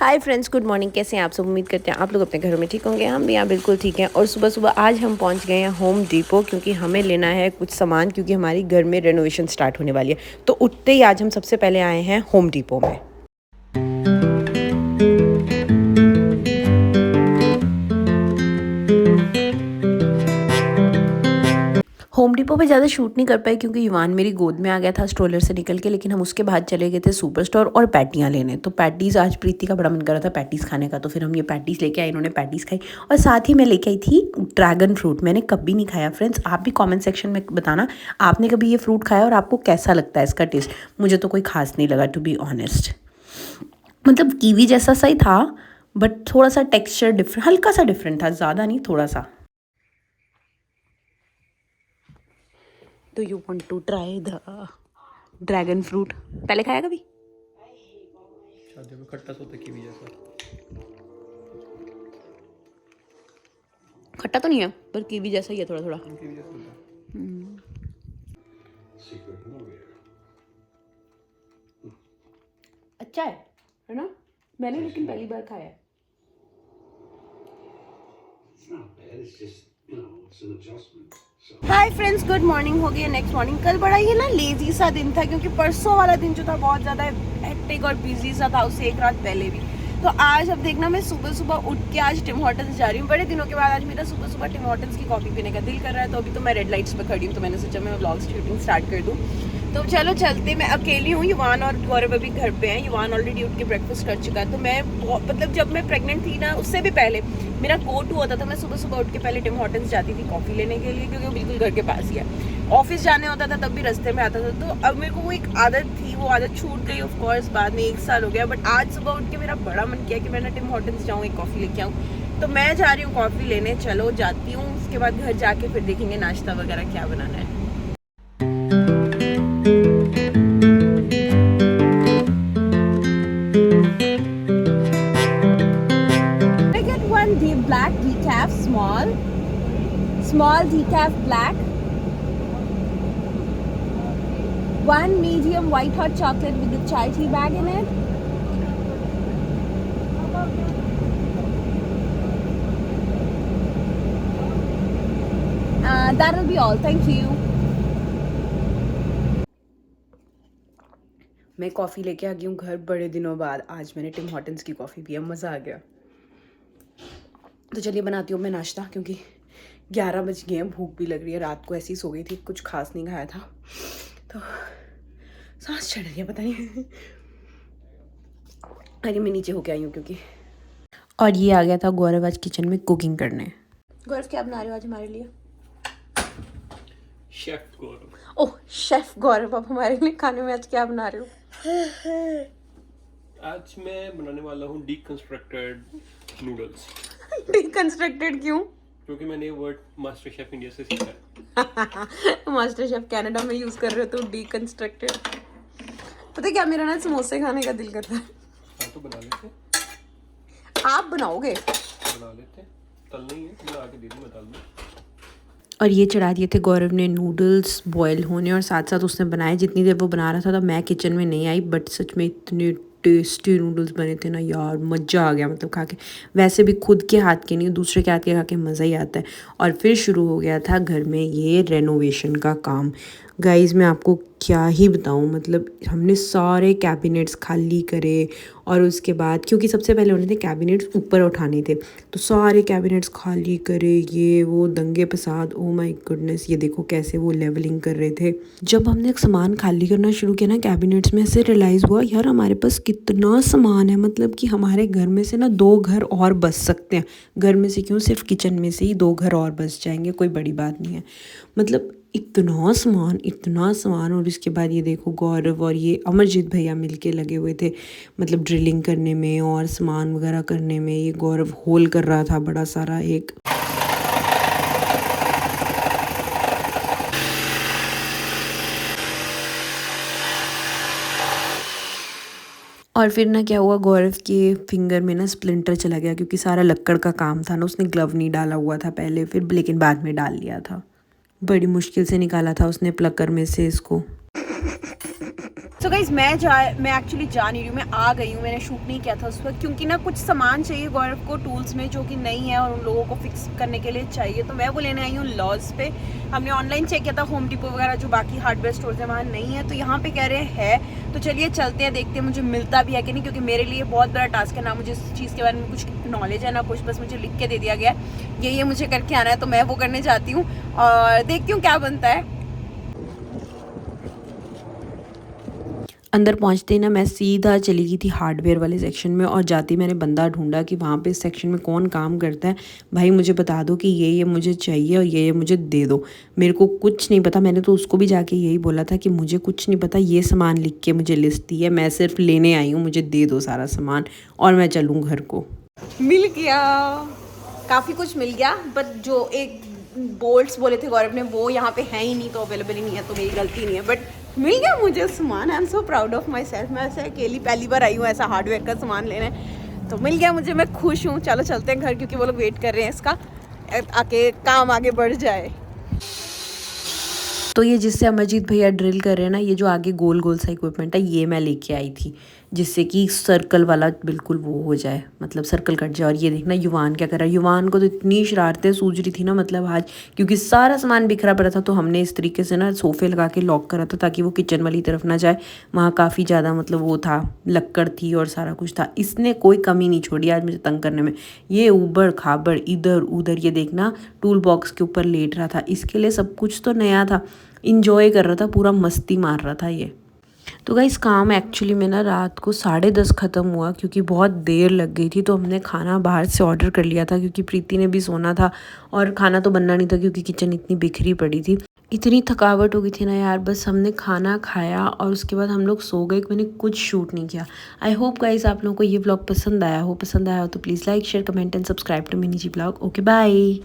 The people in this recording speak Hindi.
Hi friends, good morning. कैसे हैं आप सब? उम्मीद करते हैं आप लोग अपने घरों में ठीक होंगे। हम भी यहाँ बिल्कुल ठीक हैं। और सुबह सुबह आज हम पहुँच गए हैं होम डिपो, क्योंकि हमें लेना है कुछ सामान, क्योंकि हमारी घर में रेनोवेशन स्टार्ट होने वाली है। तो उठते ही आज हम सबसे पहले आए हैं होम डिपो में। होम डिपो पे ज़्यादा शूट नहीं कर पाए, क्योंकि युवान मेरी गोद में आ गया था स्ट्रोलर से निकल के। लेकिन हम उसके बाद चले गए थे सुपर स्टोर और पैटियाँ लेने। तो पैटीज़, आज प्रीति का बड़ा मन कर रहा था पैटीज़ खाने का, तो फिर हम ये पैटीज़ लेके आए। इन्होंने पैटीज़ खाई और साथ ही मैं लेके आई थी ड्रैगन फ्रूट। मैंने कभी नहीं खाया फ्रेंड्स। आप भी कॉमेंट सेक्शन में बताना आपने कभी ये फ्रूट खाया और आपको कैसा लगता है इसका टेस्ट। मुझे तो कोई खास नहीं लगा, टू बी ऑनेस्ट। मतलब कीवी जैसा सा ही था, बट थोड़ा सा टेक्स्चर डिफरेंट, हल्का सा डिफरेंट था, ज़्यादा नहीं, थोड़ा सा। Do you want to try the dragon fruit? पहले खाया कभी? शादी में खट्टा सा होता है कीवी जैसा। खट्टा तो नहीं है, पर कीवी जैसा ही है, थोड़ा थोड़ा। कीवी जैसा होता अच्छा है ना? मैंने लेकिन पहली बार खाया है। Hi friends, good morning. हो गई नेक्स्ट मॉर्निंग। कल बड़ा ये ना लेजी सा दिन था, क्योंकि परसों वाला दिन जो था बहुत ज़्यादा हेक्टिक और बिजी सा था, उससे एक रात पहले भी। तो आज अब देखना, मैं सुबह सुबह उठ के आज टिम हॉर्टन्स जा रही हूँ। बड़े दिनों के बाद आज मेरा सुबह सुबह टिम हॉर्टन्स की कॉफ़ी पीने का दिल कर रहा है। तो अभी तो मैं रेड लाइट्स पे खड़ी हूँ, तो मैंने सोचा मैं व्लॉग शूटिंग स्टार्ट कर दूँ। तो चलो चलते। मैं अकेली हूँ, युवान और गौरव अभी घर पे हैं। युवान ऑलरेडी उठ के ब्रेकफास्ट कर चुका है। तो मैं मतलब जब मैं प्रेग्नेंट थी ना, उससे भी पहले मेरा गो टू होता था, मैं सुबह सुबह उठ के पहले टिम हॉर्टन्स जाती थी कॉफ़ी लेने के लिए, क्योंकि वो बिल्कुल घर के पास ही है। ऑफिस जाने होता था तब भी रास्ते में आता था। तो अब मेरे को वो एक आदत थी, वो आदत छूट गई ऑफ कोर्स, बाद में 1 साल हो गया। बट आज सुबह उठ के मेरा बड़ा मन किया कि मैं ना टिम हॉर्टन्स जाऊँ, एक कॉफ़ी लेके आऊँ। तो मैं जा रही हूँ कॉफ़ी लेने। चलो जाती हूँ, उसके बाद घर जाके फिर देखेंगे नाश्ता वगैरह क्या बनाना है। Black decaf, small decaf black, 1 medium white hot chocolate with the chai tea bag in it. That'll be all. Thank you. मैं कॉफ़ी लेके आ गई हूँ घर बड़े दिनों बाद। आज मैंने टिम हॉर्टन्स की कॉफ़ी पिया, मज़ा आ गया। तो चलिए बनाती हूँ मैं नाश्ता, क्योंकि 11 बज गए हैं, भूख भी लग रही है। रात को ऐसी सो गई थी, कुछ खास नहीं खाया था, तो सांस चढ़ रही है, पता नहीं। अरे मैं नीचे होके आई हूँ क्योंकि। और ये आ गया था गौरव आज किचन में कुकिंग करने। गौरव क्या बना रहे हो आज हमारे लिए? शेफ गौरव। ओह शेफ गौरव, अब हमारे लिए खाने में आज क्या बना रहे हो? आज मैं बनाने वाला हूँ डीकंस्ट्रक्टेड नूडल्स। डिकंस्ट्रक्टेड क्यों? क्योंकि मैंने ये वर्ड मास्टर शेफ इंडिया से सीखा है। मास्टर शेफ कनाडा में यूज कर रहे हो तो डिकंस्ट्रक्टेड। पता है क्या, मेरा ना समोसे खाने का दिल कर रहा है। हाँ तो बना लेते। आप बनाओगे? बना लेते, तल नहीं है, बना के दे दूँ, मैं तल दूँ। और ये चढ़ा दिए थे गौरव ने नूडल्स बॉयल होने, और साथ साथ उसने बनाए। जितनी देर वो बना रहा था तो मैं किचन में नहीं आई, बट सच में इतने टेस्टी नूडल्स बने थे ना यार, मज़ा आ गया मतलब खा के। वैसे भी खुद के हाथ के नहीं, दूसरे के हाथ के खा के मज़ा ही आता है। और फिर शुरू हो गया था घर में ये रेनोवेशन का काम। गाइज़ मैं आपको क्या ही बताऊँ, मतलब हमने सारे कैबिनेट्स खाली करे, और उसके बाद क्योंकि सबसे पहले उन्होंने कैबिनेट्स ऊपर उठाने थे, तो सारे कैबिनेट्स खाली करे, ये वो दंगे फसाद। ओ माय गुडनेस, ये देखो कैसे वो लेवलिंग कर रहे थे। जब हमने सामान खाली करना शुरू किया ना कैबिनेट्स में, से रियलाइज़ हुआ यार हमारे पास कितना सामान है। मतलब कि हमारे घर में से ना 2 घर और बस सकते हैं। घर में से क्यों, सिर्फ किचन में से ही 2 घर और बस जाएंगे, कोई बड़ी बात नहीं है। मतलब इतना सामान, इतना सामान। और इसके बाद ये देखो गौरव और ये अमरजीत भैया मिलके लगे हुए थे, मतलब ड्रिलिंग करने में और सामान वगैरह करने में। ये गौरव होल कर रहा था बड़ा सारा एक। और फिर ना क्या हुआ, गौरव के फिंगर में ना स्प्लिंटर चला गया, क्योंकि सारा लक्कड़ का काम था ना, उसने ग्लव नहीं डाला हुआ था पहले, फिर लेकिन बाद में डाल लिया था। बड़ी मुश्किल से निकाला था उसने प्लकर में से इसको। सो गाइज मैं एक्चुअली जा नहीं रही हूँ, मैं आ गई हूँ, मैंने शूट नहीं किया था उस वक्त क्योंकि ना कुछ सामान चाहिए गौरव को टूल्स में जो कि नहीं है और उन लोगों को फिक्स करने के लिए चाहिए, तो मैं वो लेने आई हूँ लॉज पे। हमने ऑनलाइन चेक किया था होम डिपो वगैरह जो बाकी हार्डवेयर स्टोर है वहाँ नहीं है, तो यहाँ पे कह रहे हैं। तो चलिए चलते हैं, देखते हैं मुझे मिलता भी है कि नहीं, क्योंकि मेरे लिए बहुत बड़ा टास्क है, ना मुझे इस चीज़ के बारे में कुछ नॉलेज है ना कुछ, बस मुझे लिख के दे दिया गया है ये मुझे करके आना है, तो मैं वो करने जाती हूँ और देखती हूँ क्या बनता है। अंदर पहुंचते ही ना मैं सीधा चली गई थी हार्डवेयर वाले सेक्शन में और जाती मैंने बंदा ढूंढा कि वहाँ पे इस सेक्शन में कौन काम करता है, भाई मुझे बता दो कि ये मुझे चाहिए और ये मुझे दे दो। मेरे को कुछ नहीं पता, मैंने तो उसको भी जाके यही बोला था कि मुझे कुछ नहीं पता, ये सामान लिख के मुझे लिस्ट दी है, मैं सिर्फ लेने आई हूँ, मुझे दे दो सारा सामान और मैं चलूँ घर को। मिल गया, काफ़ी कुछ मिल गया, बट जो एक बोल्ट्स बोले थे गौरव ने वो यहाँ पे है ही नहीं, तो अवेलेबल ही नहीं है, तो मेरी गलती नहीं है, बट मिल गया मुझे सामान। I am so proud of my self. मैं ऐसे अकेली पहली बार आई हूँ ऐसा हार्डवेयर का सामान लेने, तो मिल गया मुझे, मैं खुश हूँ। चलो चलते हैं घर क्योंकि वो लोग वेट कर रहे हैं इसका, आके काम आगे बढ़ जाए। तो ये जिससे अमरजीत भैया ड्रिल कर रहे हैं ना, ये जो आगे गोल गोल सा इक्विपमेंट है ये मैं लेके आई थी, जिससे कि सर्कल वाला बिल्कुल वो हो जाए, मतलब सर्कल कट जाए। और ये देखना युवान क्या कर रहा है, युवान को तो इतनी शरारतें सूझ रही थी ना, मतलब आज क्योंकि सारा सामान बिखरा पड़ा था, तो हमने इस तरीके से ना सोफे लगा के लॉक करा था ताकि वो किचन वाली तरफ ना जाए, वहाँ काफ़ी ज़्यादा मतलब वो था, लक्कड़ थी और सारा कुछ था। इसने कोई कमी नहीं छोड़ी आज मुझे तंग करने में, ये ऊबड़ खाबड़ इधर उधर। ये देखना टूल बॉक्स के ऊपर लेट रहा था, इसके लिए सब कुछ तो नया था, इंजॉय कर रहा था, पूरा मस्ती मार रहा था ये। तो गाइस काम एक्चुअली में ना रात को 10:30 ख़त्म हुआ क्योंकि बहुत देर लग गई थी, तो हमने खाना बाहर से ऑर्डर कर लिया था क्योंकि प्रीति ने भी सोना था और खाना तो बनना नहीं था क्योंकि किचन इतनी बिखरी पड़ी थी। इतनी थकावट हो गई थी ना यार, बस हमने खाना खाया और उसके बाद हम लोग सो गए, मैंने कुछ शूट नहीं किया। आई होप गाइस आप लोगों को ये व्लॉग पसंद आया हो तो please like share comment and subscribe to Mini ji vlog. Okay bye.